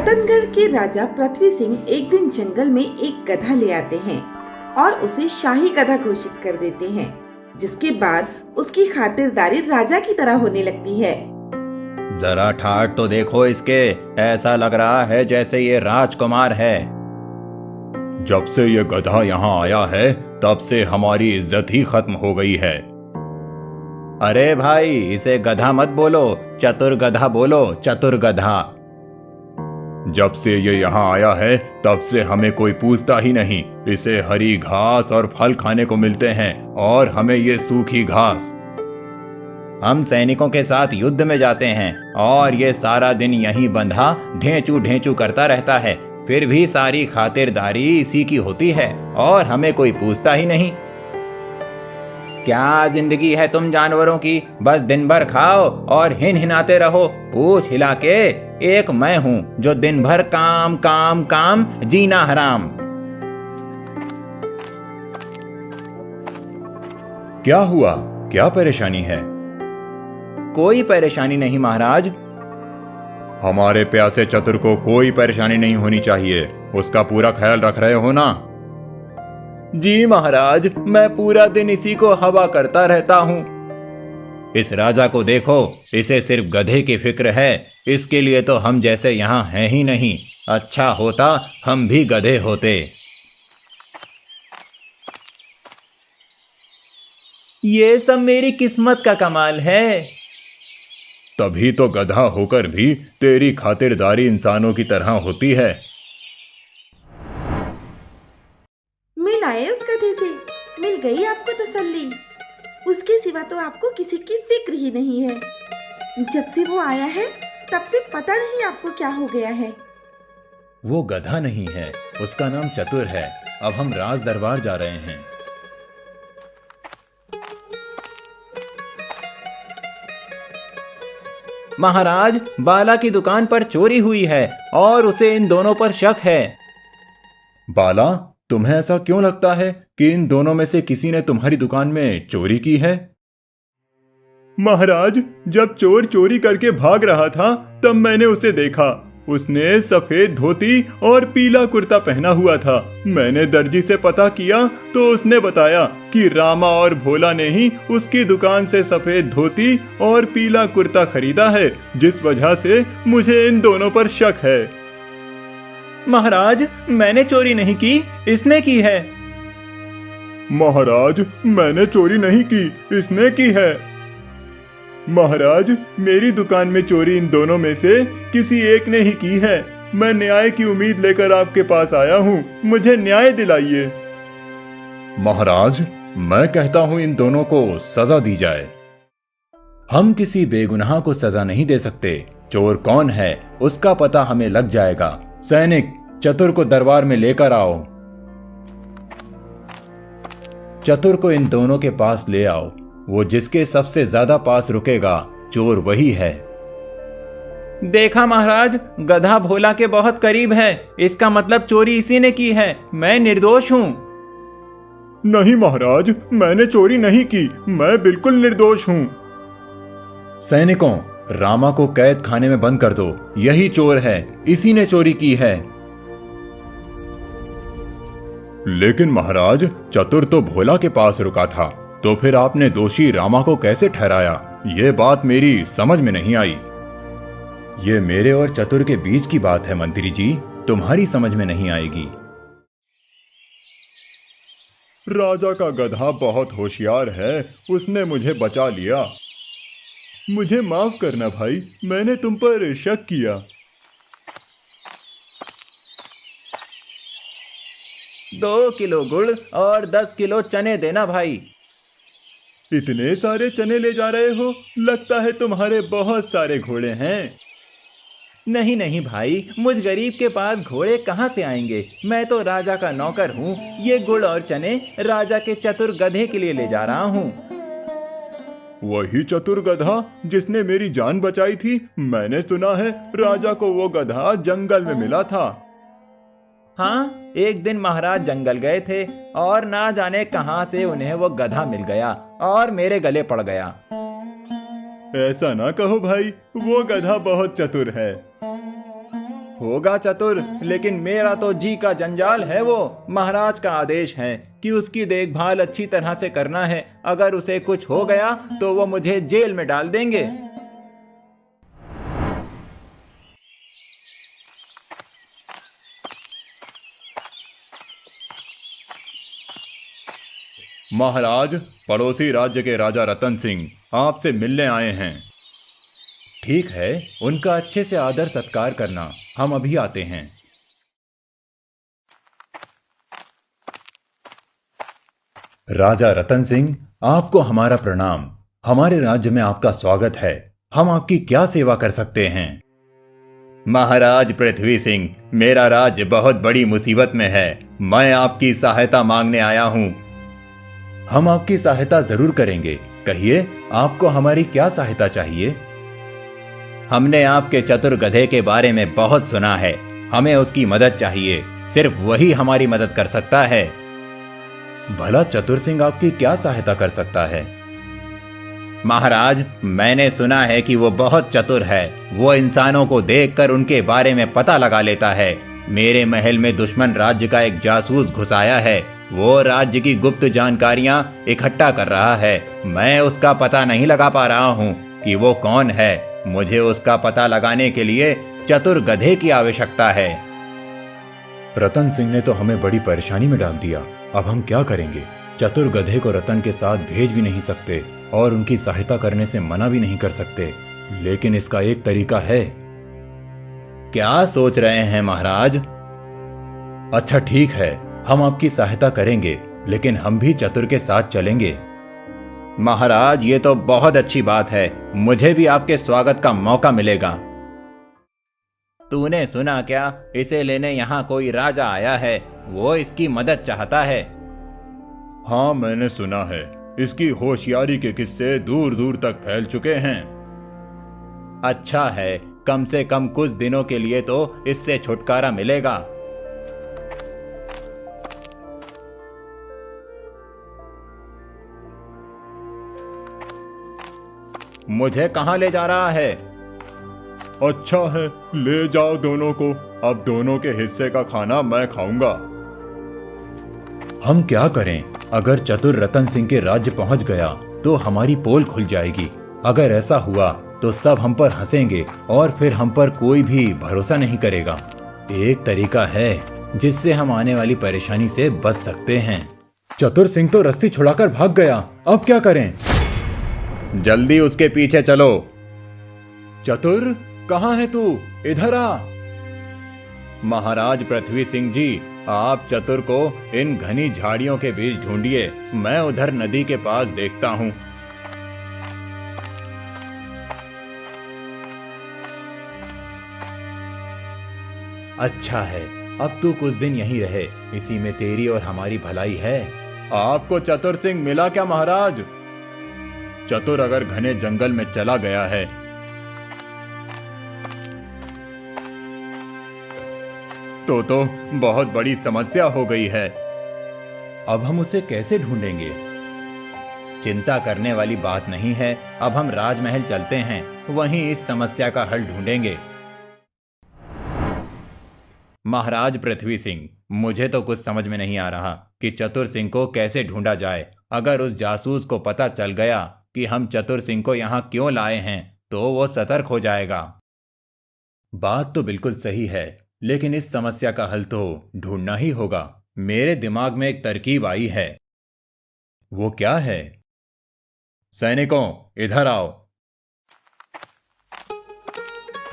रतनगढ़ के राजा पृथ्वी सिंह एक दिन जंगल में एक गधा ले आते हैं और उसे शाही गधा घोषित कर देते हैं, जिसके बाद उसकी खातिरदारी राजा की तरह होने लगती है। जरा ठाट तो देखो इसके, ऐसा लग रहा है जैसे ये राजकुमार है। जब से ये गधा यहाँ आया है तब से हमारी इज्जत ही खत्म हो गई है। अरे भाई, इसे गधा मत बोलो, चतुर गधा बोलो, चतुर गधा। जब से ये यहाँ आया है तब से हमें कोई पूछता ही नहीं। इसे हरी घास और फल खाने को मिलते हैं और हमें ये सूखी घास। हम सैनिकों के साथ युद्ध में जाते हैं और ये सारा दिन यहीं बंधा ढेंचू ढेंचू करता रहता है, फिर भी सारी खातिरदारी इसी की होती है और हमें कोई पूछता ही नहीं। क्या जिंदगी है तुम जानवरों की, बस दिन भर खाओ और हिनहिनाते रहो। पूछ हिला के एक मैं हूं जो दिन भर काम काम काम, जीना हराम। क्या हुआ, क्या परेशानी है? कोई परेशानी नहीं महाराज। हमारे प्यासे चतुर को कोई परेशानी नहीं होनी चाहिए, उसका पूरा ख्याल रख रहे हो ना? जी महाराज, मैं पूरा दिन इसी को हवा करता रहता हूँ। इस राजा को देखो, इसे सिर्फ गधे की फिक्र है, इसके लिए तो हम जैसे यहाँ हैं ही नहीं। अच्छा होता हम भी गधे होते। ये सब मेरी किस्मत का कमाल है। तभी तो गधा होकर भी तेरी खातिरदारी इंसानों की तरह होती है। मिल आए उस गधे से, मिल गई आपको तसल्ली। उसके सिवा तो आपको किसी की फिक्र ही नहीं है। जब से वो आया है तब से पता नहीं आपको क्या हो गया है। वो गधा नहीं है, उसका नाम चतुर है। अब हम राज दरबार जा रहे हैं। महाराज, बाला की दुकान पर चोरी हुई है और उसे इन दोनों पर शक है। बाला, तुम्हें ऐसा क्यों लगता है कि इन दोनों में से किसी ने तुम्हारी दुकान में चोरी की है? महाराज, जब चोर चोरी करके भाग रहा था तब मैंने उसे देखा। उसने सफेद धोती और पीला कुर्ता पहना हुआ था। मैंने दर्जी से पता किया तो उसने बताया कि रामा और भोला ने ही उसकी दुकान से सफेद धोती और पीला कुर्ता खरीदा है, जिस वजह से मुझे इन दोनों पर शक है। महाराज, मैंने चोरी नहीं की, इसने की है। महाराज, मैंने चोरी नहीं की, इसने की है। महाराज, मेरी दुकान में चोरी इन दोनों में से किसी एक ने ही की है। मैं न्याय की उम्मीद लेकर आपके पास आया हूँ, मुझे न्याय दिलाइए। महाराज, मैं कहता हूँ इन दोनों को सजा दी जाए। हम किसी बेगुनाह को सजा नहीं दे सकते। चोर कौन है उसका पता हमें लग जाएगा। सैनिक, चतुर को दरबार में लेकर आओ। चतुर को इन दोनों के पास ले आओ। वो जिसके सबसे ज्यादा पास रुकेगा, चोर वही है। देखा महाराज, गधा भोला के बहुत करीब है। इसका मतलब चोरी इसी ने की है। मैं निर्दोष हूँ। नहीं महाराज, मैंने चोरी नहीं की, मैं बिल्कुल निर्दोष हूँ। सैनिकों, रामा को कैद खाने में बंद कर दो। यही चोर है, इसी ने चोरी की है। लेकिन महाराज, चतुर तो भोला के पास रुका था, तो फिर आपने दोषी रामा को कैसे ठहराया? ये बात मेरी समझ में नहीं आई। ये मेरे और चतुर के बीच की बात है मंत्री जी, तुम्हारी समझ में नहीं आएगी। राजा का गधा बहुत होशियार है, उसने मुझे बचा लिया। मुझे माफ करना भाई, मैंने तुम पर शक किया। 2 किलो गुड़ और 10 किलो चने देना भाई। इतने सारे चने ले जा रहे हो? लगता है तुम्हारे बहुत सारे घोड़े हैं। नहीं नहीं भाई, मुझ गरीब के पास घोड़े कहाँ से आएंगे? मैं तो राजा का नौकर हूँ। ये गुड़ और चने राजा के चतुर गधे के लिए ले जा रहा हूँ। वही चतुर गधा जिसने मेरी जान बचाई थी। मैंने सुना है राजा को वो गधा जंगल में मिला था। हाँ, एक दिन महाराज जंगल गए थे और ना जाने कहां से उन्हें वो गधा मिल गया और मेरे गले पड़ गया। ऐसा ना कहो भाई, वो गधा बहुत चतुर है। होगा चतुर, लेकिन मेरा तो जी का जंजाल है। वो महाराज का आदेश है कि उसकी देखभाल अच्छी तरह से करना है। अगर उसे कुछ हो गया तो वो मुझे जेल में डाल देंगे। महाराज, पड़ोसी राज्य के राजा रतन सिंह आपसे मिलने आए हैं। ठीक है, उनका अच्छे से आदर सत्कार करना। हम अभी आते हैं। राजा रतन सिंह, आपको हमारा प्रणाम। हमारे राज्य में आपका स्वागत है। हम आपकी क्या सेवा कर सकते हैं? महाराज पृथ्वी सिंह, मेरा राज्य बहुत बड़ी मुसीबत में है। मैं आपकी सहायता मांगने आया हूं। हम आपकी सहायता जरूर करेंगे। कहिए, आपको हमारी क्या सहायता चाहिए? हमने आपके चतुर गधे के बारे में बहुत सुना है। हमें उसकी मदद चाहिए। सिर्फ वही हमारी मदद कर सकता है। भला चतुर सिंह आपकी क्या सहायता कर सकता है? महाराज, मैंने सुना है कि वो बहुत चतुर है। वो इंसानों को देखकर उनके बारे में पता लगा लेता है। मेरे महल में दुश्मन राज्य का एक जासूस घुस आया है। वो राज्य की गुप्त जानकारियां इकट्ठा कर रहा है। मैं उसका पता नहीं लगा पा रहा हूँ कि वो कौन है। मुझे उसका पता लगाने के लिए चतुर गधे की आवश्यकता है। रतन सिंह ने तो हमें बड़ी परेशानी में डाल दिया। अब हम क्या करेंगे? चतुर गधे को रतन के साथ भेज भी नहीं सकते और उनकी सहायता करने से मना भी नहीं कर सकते। लेकिन इसका एक तरीका है। क्या सोच रहे हैं महाराज? अच्छा ठीक है, हम आपकी सहायता करेंगे, लेकिन हम भी चतुर के साथ चलेंगे। महाराज, ये तो बहुत अच्छी बात है। मुझे भी आपके स्वागत का मौका मिलेगा। तूने सुना क्या? इसे लेने यहाँ कोई राजा आया है। वो इसकी मदद चाहता है। हाँ, मैंने सुना है। इसकी होशियारी के किस्से दूर दूर तक फैल चुके हैं। अच्छा है, कम से कम कुछ दिनों के लिए तो इससे छुटकारा मिलेगा। मुझे कहाँ ले जा रहा है? अच्छा है, ले जाओ दोनों को। अब दोनों के हिस्से का खाना मैं खाऊंगा। हम क्या करें? अगर चतुर रतन सिंह के राज्य पहुंच गया तो हमारी पोल खुल जाएगी। अगर ऐसा हुआ तो सब हम पर हंसेंगे और फिर हम पर कोई भी भरोसा नहीं करेगा। एक तरीका है जिससे हम आने वाली परेशानी से बच सकते हैं। चतुर सिंह तो रस्सी छुड़ाकर भाग गया। अब क्या करें? जल्दी उसके पीछे चलो। चतुर, कहाँ है तू? इधर आ। महाराज पृथ्वी सिंह जी, आप चतुर को इन घनी झाड़ियों के बीच ढूंढिए। मैं उधर नदी के पास देखता हूँ। अच्छा है, अब तू कुछ दिन यहीं रहे। इसी में तेरी और हमारी भलाई है। आपको चतुर सिंह मिला क्या महाराज? चतुर अगर घने जंगल में चला गया है तो बहुत बड़ी समस्या हो गई है। अब हम उसे कैसे ढूंढेंगे? चिंता करने वाली बात नहीं है। अब हम राजमहल चलते हैं, वहीं इस समस्या का हल ढूंढेंगे। महाराज पृथ्वी सिंह, मुझे तो कुछ समझ में नहीं आ रहा कि चतुर सिंह को कैसे ढूंढा जाए। अगर उस जासूस को पता चल गया कि हम चतुर सिंह को यहाँ क्यों लाए हैं तो वो सतर्क हो जाएगा। बात तो बिल्कुल सही है, लेकिन इस समस्या का हल तो ढूंढना ही होगा। मेरे दिमाग में एक तरकीब आई है। वो क्या है? सैनिकों, इधर आओ।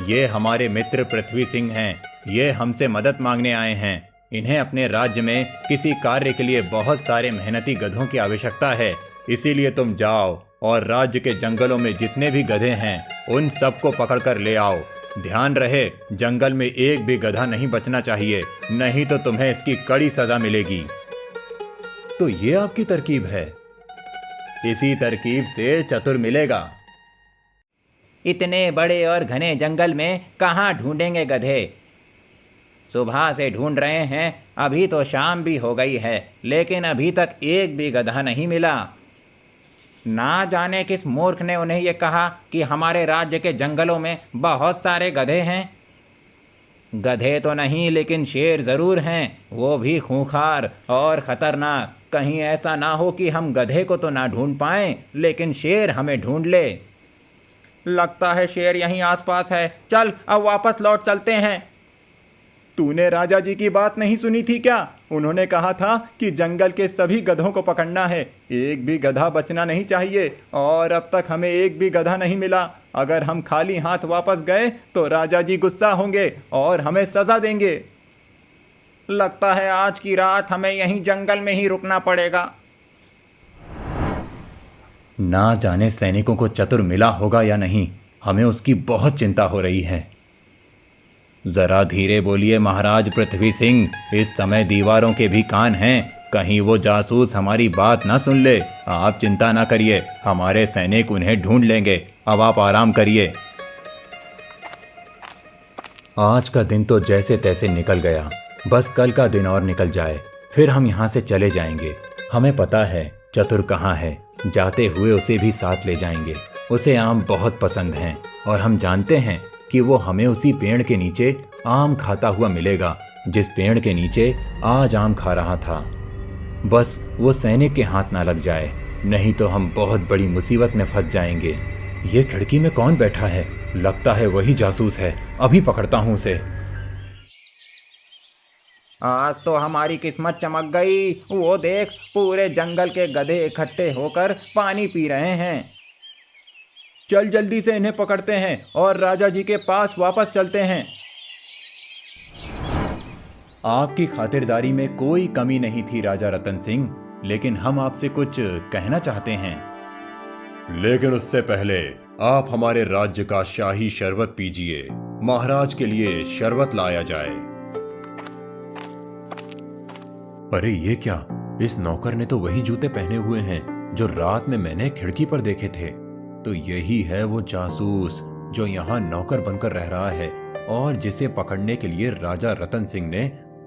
ये हमारे मित्र पृथ्वी सिंह हैं। ये हमसे मदद मांगने आए हैं। इन्हें अपने राज्य में किसी कार्य के लिए बहुत सारे मेहनती गधों की आवश्यकता है। इसीलिए तुम जाओ और राज्य के जंगलों में जितने भी गधे हैं उन सबको पकड़कर ले आओ। ध्यान रहे, जंगल में एक भी गधा नहीं बचना चाहिए, नहीं तो तुम्हें इसकी कड़ी सजा मिलेगी। तो ये आपकी तरकीब है? इसी तरकीब से चतुर मिलेगा। इतने बड़े और घने जंगल में कहाँ ढूंढेंगे गधे? सुबह से ढूंढ रहे हैं, अभी तो शाम भी हो गई है, लेकिन अभी तक एक भी गधा नहीं मिला। ना जाने किस मूर्ख ने उन्हें यह कहा कि हमारे राज्य के जंगलों में बहुत सारे गधे हैं। गधे तो नहीं लेकिन शेर जरूर हैं, वो भी खूंखार और खतरनाक। कहीं ऐसा ना हो कि हम गधे को तो ना ढूंढ पाएं लेकिन शेर हमें ढूंढ ले। लगता है शेर यहीं आसपास है, चल अब वापस लौट चलते हैं। तूने राजा जी की बात नहीं सुनी थी क्या? उन्होंने कहा था कि जंगल के सभी गधों को पकड़ना है, एक भी गधा बचना नहीं चाहिए। और अब तक हमें एक भी गधा नहीं मिला। अगर हम खाली हाथ वापस गए तो राजा जी गुस्सा होंगे और हमें सजा देंगे। लगता है आज की रात हमें यहीं जंगल में ही रुकना पड़ेगा। ना जाने सैनिकों को चतुर मिला होगा या नहीं, हमें उसकी बहुत चिंता हो रही है। जरा धीरे बोलिए महाराज पृथ्वी सिंह, इस समय दीवारों के भी कान हैं, कहीं वो जासूस हमारी बात ना सुन ले। आप चिंता ना करिए, हमारे सैनिक उन्हें ढूंढ लेंगे। अब आप आराम करिए। आज का दिन तो जैसे तैसे निकल गया, बस कल का दिन और निकल जाए, फिर हम यहाँ से चले जाएंगे। हमें पता है चतुर कहाँ है, जाते हुए उसे भी साथ ले जाएंगे। उसे आम बहुत पसंद हैं और हम जानते हैं कि वो हमें उसी पेड़ के नीचे आम खाता हुआ मिलेगा जिस पेड़ के नीचे आज आम खा रहा था। बस वो सैनिक के हाथ ना लग जाए, नहीं तो हम बहुत बड़ी मुसीबत में फंस जाएंगे। ये खिड़की में कौन बैठा है? लगता है वही जासूस है, अभी पकड़ता हूं उसे। आज तो हमारी किस्मत चमक गई। वो देख, पूरे जंगल के गधे इकट्ठे होकर पानी पी रहे हैं। चल जल्दी से इन्हें पकड़ते हैं और राजा जी के पास वापस चलते हैं। आपकी खातिरदारी में कोई कमी नहीं थी राजा रतन सिंह, लेकिन हम आपसे कुछ कहना चाहते हैं। लेकिन उससे पहले आप हमारे राज्य का शाही शरबत पीजिए। महाराज के लिए शरबत लाया जाए। अरे ये क्या, इस नौकर ने तो वही जूते पहने हुए हैं जो रात में मैंने खिड़की पर देखे थे। तो यही है वो जासूस जो यहाँ नौकर बनकर रह रहा है और जिसे पकड़ने के लिए राजा रतन सिंह ने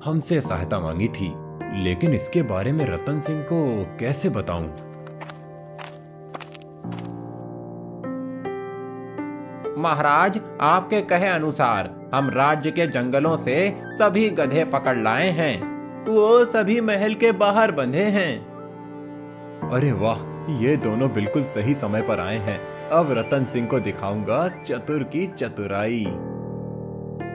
हमसे सहायता मांगी थी। लेकिन इसके बारे में रतन सिंह को कैसे बताऊं? महाराज, आपके कहे अनुसार हम राज्य के जंगलों से सभी गधे पकड़ लाए हैं। वो सभी महल के बाहर बंधे हैं। अरे वाह, ये दोनों बिल्कुल सही समय पर आए हैं। अब रतन सिंह को दिखाऊंगा चतुर की चतुराई।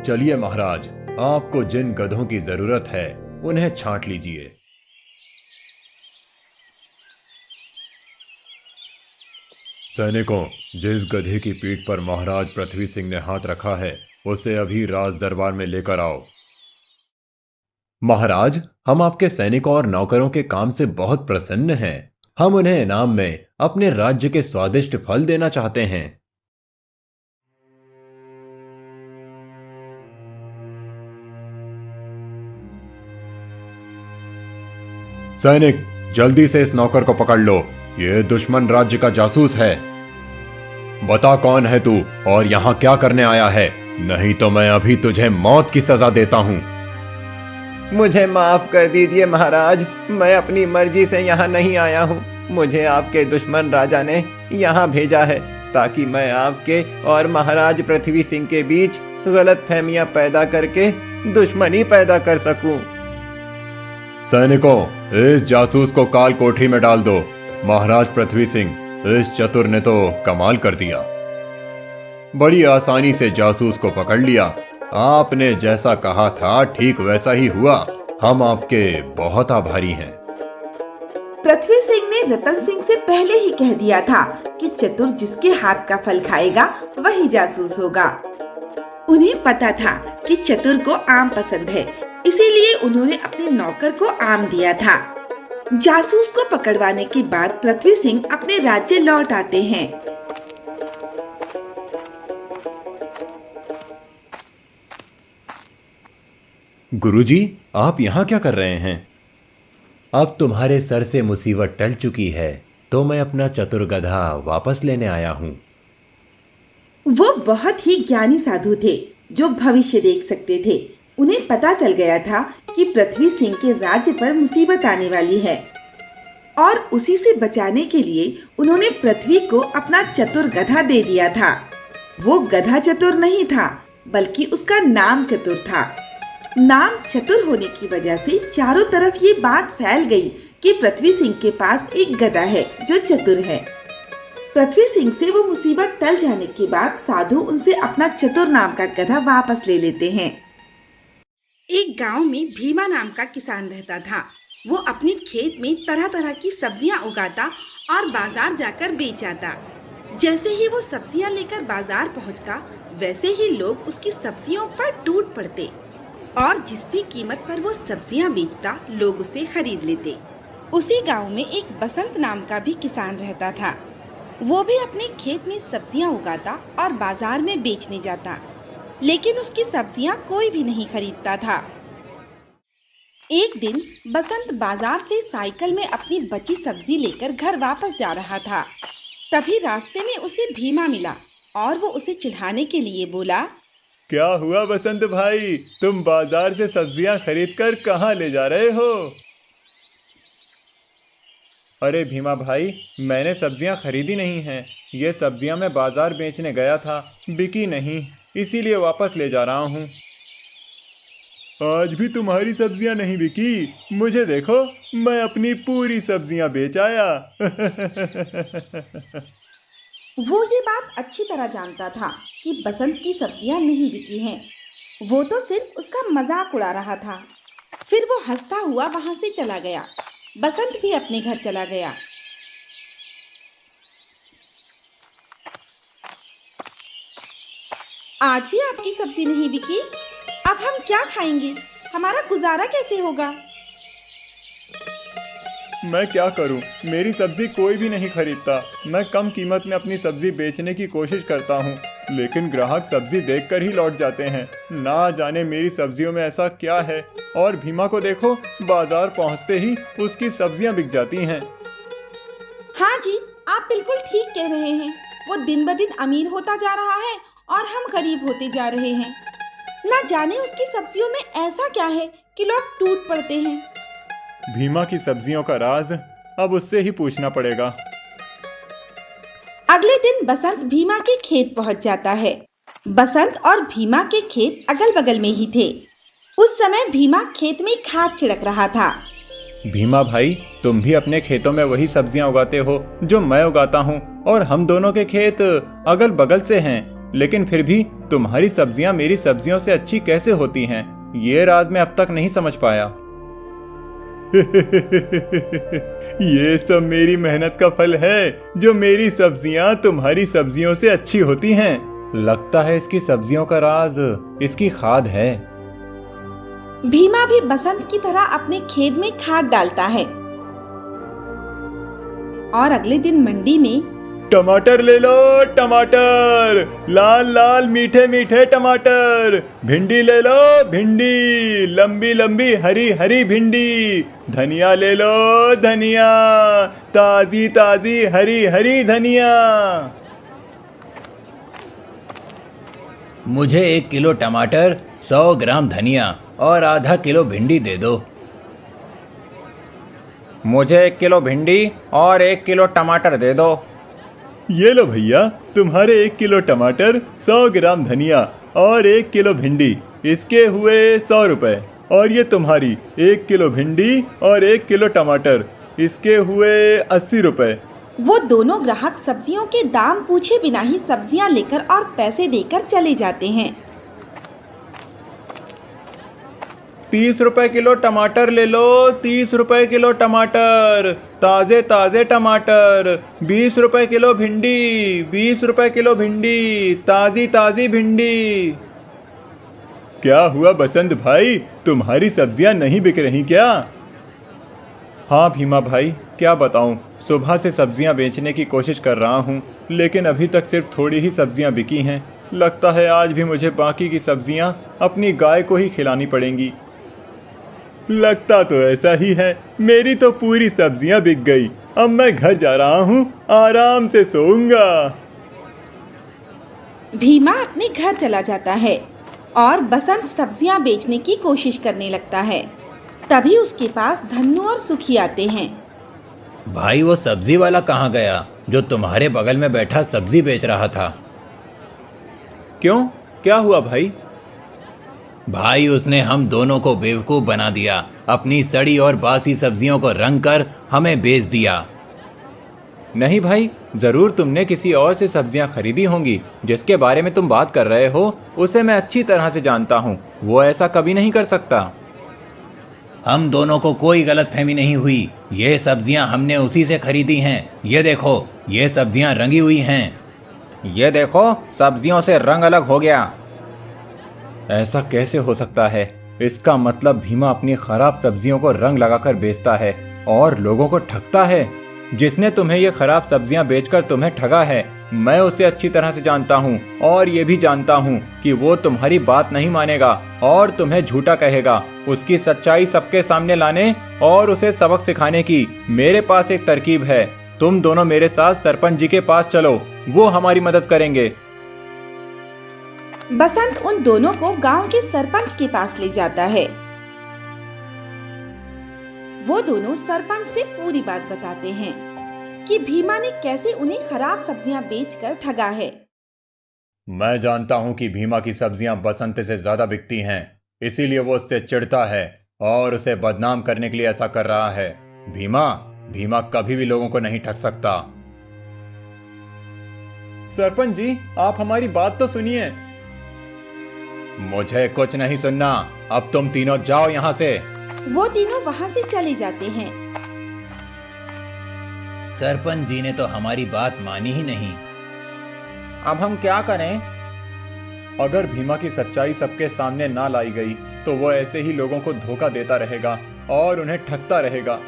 चलिए महाराज, आपको जिन गधों की जरूरत है उन्हें छांट लीजिए। सैनिकों, जिस गधे की पीठ पर महाराज पृथ्वी सिंह ने हाथ रखा है उसे अभी राज दरबार में लेकर आओ। महाराज, हम आपके सैनिकों और नौकरों के काम से बहुत प्रसन्न हैं। हम उन्हें इनाम में अपने राज्य के स्वादिष्ट फल देना चाहते हैं। सैनिक, जल्दी से इस नौकर को पकड़ लो। ये दुश्मन राज्य का जासूस है। बता कौन है तू और यहां क्या करने आया है, नहीं तो मैं अभी तुझे मौत की सजा देता हूं। मुझे माफ कर दीजिए महाराज, मैं अपनी मर्जी से यहाँ नहीं आया हूँ। मुझे आपके दुश्मन राजा ने यहाँ भेजा है ताकि मैं आपके और महाराज पृथ्वी सिंह के बीच गलतफहमियां पैदा करके दुश्मनी पैदा कर सकूं। सैनिकों, इस जासूस को काल कोठरी में डाल दो। महाराज पृथ्वी सिंह, इस चतुर ने तो कमाल कर दिया। बड़ी आसानी से जासूस को पकड़ लिया। आपने जैसा कहा था ठीक वैसा ही हुआ। हम आपके बहुत आभारी हैं। पृथ्वी सिंह ने रतन सिंह से पहले ही कह दिया था कि चतुर जिसके हाथ का फल खाएगा वही जासूस होगा। उन्हें पता था कि चतुर को आम पसंद है, इसीलिए उन्होंने अपने नौकर को आम दिया था। जासूस को पकड़वाने के बाद पृथ्वी सिंह अपने राज्य लौट आते हैं। गुरुजी, आप यहाँ क्या कर रहे हैं? अब तुम्हारे सर से मुसीबत टल चुकी है तो मैं अपना चतुर गधा वापस लेने आया हूँ। वो बहुत ही ज्ञानी साधु थे जो भविष्य देख सकते थे। उन्हें पता चल गया था कि पृथ्वी सिंह के राज्य पर मुसीबत आने वाली है और उसी से बचाने के लिए उन्होंने पृथ्वी को अपना चतुर गधा दे दिया था। वो गधा चतुर नहीं था, बल्कि उसका नाम चतुर था। नाम चतुर होने की वजह से चारों तरफ ये बात फैल गई कि पृथ्वी सिंह के पास एक गधा है जो चतुर है। पृथ्वी सिंह से वो मुसीबत टल जाने के बाद साधु उनसे अपना चतुर नाम का गधा वापस ले लेते हैं। एक गांव में भीमा नाम का किसान रहता था। वो अपने खेत में तरह तरह की सब्जियां उगाता और बाजार जाकर बेच आता। जैसे ही वो सब्जियां लेकर बाजार पहुंचता, वैसे ही लोग उसकी सब्जियों पर टूट पड़ते और जिस भी कीमत पर वो सब्जियां बेचता, लोग उसे खरीद लेते। उसी गांव में एक बसंत नाम का भी किसान रहता था। वो भी अपने खेत में सब्जियां उगाता और बाजार में बेचने जाता, लेकिन उसकी सब्जियां कोई भी नहीं खरीदता था। एक दिन बसंत बाजार से साइकिल में अपनी बची सब्जी लेकर घर वापस जा रहा था। तभी रास्ते में उसे भीमा मिला और वो उसे चिढ़ाने के लिए बोला, क्या हुआ बसंत भाई, तुम बाजार से सब्जियां खरीद कर कहाँ ले जा रहे हो? अरे भीमा भाई, मैंने सब्जियां खरीदी नहीं हैं। ये सब्जियां मैं बाजार बेचने गया था, बिकी नहीं, इसीलिए वापस ले जा रहा हूँ। आज भी तुम्हारी सब्जियां नहीं बिकी? मुझे देखो, मैं अपनी पूरी सब्जियां बेच आया। वो ये बात अच्छी तरह जानता था कि बसंत की सब्जियां नहीं बिकी हैं। वो तो सिर्फ उसका मजाक उड़ा रहा था। फिर वो हंसता हुआ वहां से चला गया। बसंत भी अपने घर चला गया। आज भी आपकी सब्जी नहीं बिकी? अब हम क्या खाएंगे? हमारा गुजारा कैसे होगा? मैं क्या करूं? मेरी सब्जी कोई भी नहीं खरीदता। मैं कम कीमत में अपनी सब्जी बेचने की कोशिश करता हूं, लेकिन ग्राहक सब्जी देखकर ही लौट जाते हैं। ना जाने मेरी सब्जियों में ऐसा क्या है। और भीमा को देखो, बाजार पहुंचते ही उसकी सब्जियां बिक जाती हैं। हाँ जी, आप बिल्कुल ठीक कह रहे हैं। वो दिन ब दिन अमीर होता जा रहा है और हम गरीब होते जा रहे हैं। ना जाने उसकी सब्जियों में ऐसा क्या है कि लोग टूट पड़ते हैं। भीमा की सब्जियों का राज अब उससे ही पूछना पड़ेगा। अगले दिन बसंत भीमा के खेत पहुंच जाता है। बसंत और भीमा के खेत अगल बगल में ही थे। उस समय भीमा खेत में खाद छिड़क रहा था। भीमा भाई, तुम भी अपने खेतों में वही सब्जियां उगाते हो जो मैं उगाता हूँ, और हम दोनों के खेत अगल बगल से हैं, लेकिन फिर भी तुम्हारी सब्जियां मेरी सब्जियों से अच्छी कैसे होती हैं? ये राज मैं अब तक नहीं समझ पाया। ये सब मेरी मेहनत का फल है, जो मेरी सब्जियां तुम्हारी सब्जियों से अच्छी होती हैं। लगता है इसकी सब्जियों का राज इसकी खाद है। भीमा भी बसंत की तरह अपने खेत में खाद डालता है। और अगले दिन मंडी में टमाटर ले लो, टमाटर, लाल लाल मीठे मीठे टमाटर। भिंडी ले लो, भिंडी, लंबी लंबी हरी हरी भिंडी। धनिया ले लो, धनिया, ताजी ताजी हरी हरी धनिया। मुझे 1 किलो टमाटर, 100 ग्राम धनिया और आधा किलो भिंडी दे दो। मुझे 1 किलो भिंडी और 1 किलो टमाटर दे दो। ये लो भैया, तुम्हारे 1 किलो टमाटर, 100 ग्राम धनिया और 1 किलो भिंडी, इसके हुए 100 रुपए। और ये तुम्हारी 1 किलो भिंडी और 1 किलो टमाटर, इसके हुए 80 रुपए। वो दोनों ग्राहक सब्जियों के दाम पूछे बिना ही सब्जियां लेकर और पैसे देकर चले जाते हैं। 30 रुपए किलो टमाटर ले लो, 30 रुपए किलो टमाटर, ताजे ताजे टमाटर। 20 रुपए किलो भिंडी, 20 रुपए किलो भिंडी, ताजी ताजी भिंडी। क्या हुआ बसंत भाई, तुम्हारी सब्जियां नहीं बिक रही क्या? हाँ भीमा भाई, क्या बताऊं, सुबह से सब्जियां बेचने की कोशिश कर रहा हूं, लेकिन अभी तक सिर्फ थोड़ी ही सब्जियां बिकी हैं। लगता है आज भी मुझे बाकी की सब्जियां अपनी गाय को ही खिलानी पड़ेंगी। लगता तो ऐसा ही है। मेरी तो पूरी सब्जियां बिक गई। अब मैं घर जा रहा हूँ, आराम से सोऊंगा। भीमा अपने घर चला जाता है और बसंत सब्जियां बेचने की कोशिश करने लगता है। तभी उसके पास धन्नू और सुखी आते हैं। भाई, वो सब्जी वाला कहाँ गया जो तुम्हारे बगल में बैठा सब्जी बेच रहा था? क्यों, क्या हुआ भाई? भाई उसने हम दोनों को बेवकूफ बना दिया, अपनी सड़ी और बासी सब्जियों को रंग कर हमें बेच दिया। नहीं भाई, जरूर तुमने किसी और से सब्जियां खरीदी होंगी। जिसके बारे में तुम बात कर रहे हो उसे मैं अच्छी तरह से जानता हूँ, वो ऐसा कभी नहीं कर सकता। हम दोनों को कोई गलतफहमी नहीं हुई, ये सब्जियां हमने उसी से खरीदी हैं। ये देखो, ये सब्जियां रंगी हुई हैं। ये देखो, सब्जियों से रंग अलग हो गया। ऐसा कैसे हो सकता है? इसका मतलब भीमा अपनी खराब सब्जियों को रंग लगाकर बेचता है और लोगों को ठगता है। जिसने तुम्हें ये खराब सब्जियां बेचकर तुम्हें ठगा है, मैं उसे अच्छी तरह से जानता हूँ और ये भी जानता हूँ कि वो तुम्हारी बात नहीं मानेगा और तुम्हें झूठा कहेगा। उसकी सच्चाई सबके सामने लाने और उसे सबक सिखाने की मेरे पास एक तरकीब है। तुम दोनों मेरे साथ सरपंच जी के पास चलो, वो हमारी मदद करेंगे। बसंत उन दोनों को गांव के सरपंच के पास ले जाता है। वो दोनों सरपंच से पूरी बात बताते हैं कि भीमा ने कैसे उन्हें खराब सब्जियां बेचकर ठगा है। मैं जानता हूं कि भीमा की सब्जियां बसंत से ज्यादा बिकती हैं, इसीलिए वो उससे चिढ़ता है और उसे बदनाम करने के लिए ऐसा कर रहा है। भीमा कभी भी लोगों को नहीं ठग सकता। सरपंच जी, आप हमारी बात तो सुनिए। मुझे कुछ नहीं सुनना, अब तुम तीनों जाओ यहाँ से। वो तीनों वहाँ से चले जाते हैं। सरपंच जी ने तो हमारी बात मानी ही नहीं। अब हम क्या करें? अगर भीमा की सच्चाई सबके सामने ना लाई गई तो वो ऐसे ही लोगों को धोखा देता रहेगा और उन्हें ठगता रहेगा।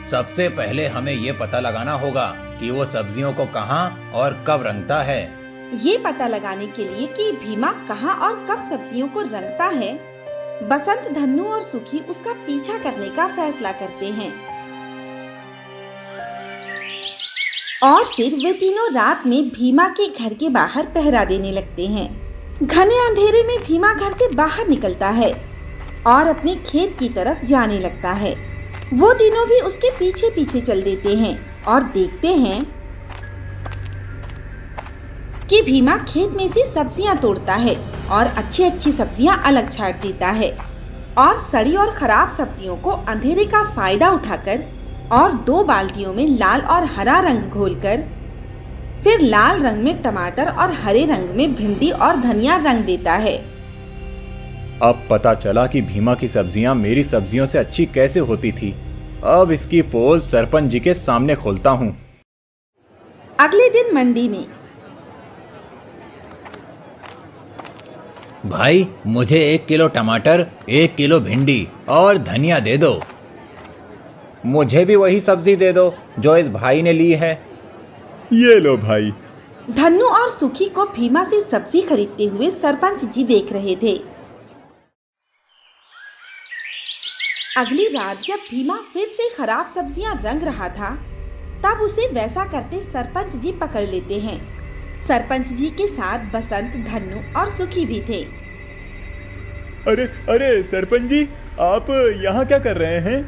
सबसे पहले हमें ये पता लगाना होगा कि वो सब्जियों को कहाँ और कब रंगता है। ये पता लगाने के लिए कि भीमा कहाँ और कब सब्जियों को रंगता है, बसंत, धन्नू और सुखी उसका पीछा करने का फैसला करते हैं। और फिर वे तीनों रात में भीमा के घर के बाहर पहरा देने लगते हैं। घने अंधेरे में भीमा घर से बाहर निकलता है और अपने खेत की तरफ जाने लगता है। वो तीनों भी उसके पीछे पीछे चल देते हैं और देखते हैं कि भीमा खेत में से सब्जियां तोड़ता है और अच्छी अच्छी सब्जियां अलग छांट देता है और सड़ी और खराब सब्जियों को अंधेरे का फायदा उठाकर और 2 बाल्टियों में लाल और हरा रंग घोलकर फिर लाल रंग में टमाटर और हरे रंग में भिंडी और धनिया रंग देता है। अब पता चला कि भीमा की सब्जियां मेरी सब्जियों से अच्छी कैसे होती थी। अब इसकी पोल सरपंच जी के सामने खोलता हूँ। अगले दिन मंडी में, भाई मुझे 1 किलो टमाटर, 1 किलो भिंडी और धनिया दे दो। मुझे भी वही सब्जी दे दो जो इस भाई ने ली है। ये लो भाई। धन्नू और सुखी को भीमा से सब्जी खरीदते हुए सरपंच जी देख रहे थे। अगली रात जब भीमा फिर से खराब सब्जियां रंग रहा था, तब उसे वैसा करते सरपंच जी पकड़ लेते हैं। सरपंच जी के साथ बसंत, धन्नू और सुखी भी थे। अरे सरपंच जी, आप यहाँ क्या कर रहे हैं?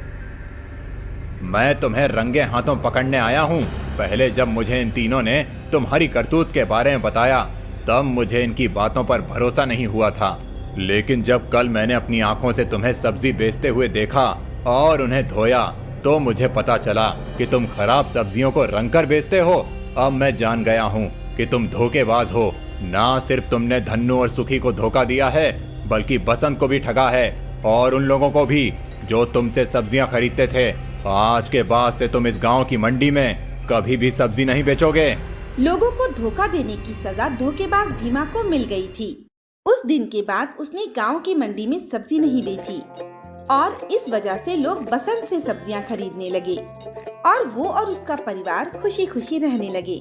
मैं तुम्हें रंगे हाथों पकड़ने आया हूँ। पहले जब मुझे इन तीनों ने तुम्हारी करतूत के बारे में बताया तब मुझे इनकी बातों पर भरोसा नहीं हुआ था, लेकिन जब कल मैंने अपनी आंखों से तुम्हें सब्जी बेचते हुए देखा और उन्हें धोया तो मुझे पता चला कि तुम खराब सब्जियों को रंग कर बेचते हो। अब मैं जान गया हूँ कि तुम धोखेबाज हो। ना सिर्फ तुमने धन्नू और सुखी को धोखा दिया है बल्कि बसंत को भी ठगा है और उन लोगों को भी जो तुमसे सब्जियां खरीदते थे। आज के बाद से तुम इस गांव की मंडी में कभी भी सब्जी नहीं बेचोगे। लोगों को धोखा देने की सजा धोखेबाज भीमा को मिल गई थी। उस दिन के बाद उसने गांव की मंडी में सब्जी नहीं बेची और इस वजह से लोग बसंत से सब्जियां खरीदने लगे और वो और उसका परिवार खुशी खुशी रहने लगे।